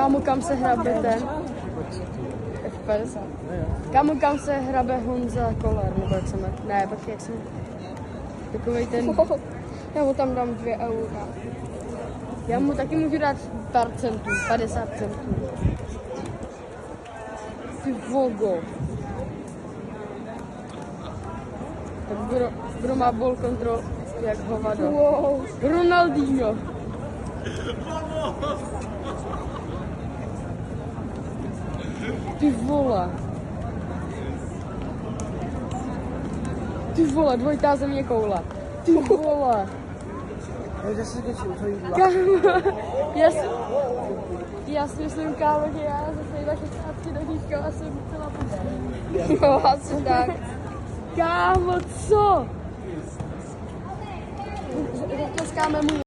Kámo, kam se hrabe ten? F50. Kámo, kam se hrabe Honza Kolar, nebo jak se jmenuje? Ne, počkej, jak se jmenuje? Takovej ten... Já mu tam dám 2 eura. Já mu taky můžu dát pár centů, 50 centů. Ty vogo. Tak kdo má ball control jak hovado. Wow. Ronaldinho. Ty vole. Ty vole, dvojitá země koule. Ty vole. Já se skočím, co jídla. Kámo, já si myslím, kámo, že já zase 16 do výška a jsem celá pozdě. No, asi tak. Kámo, co? Zatleskáme mu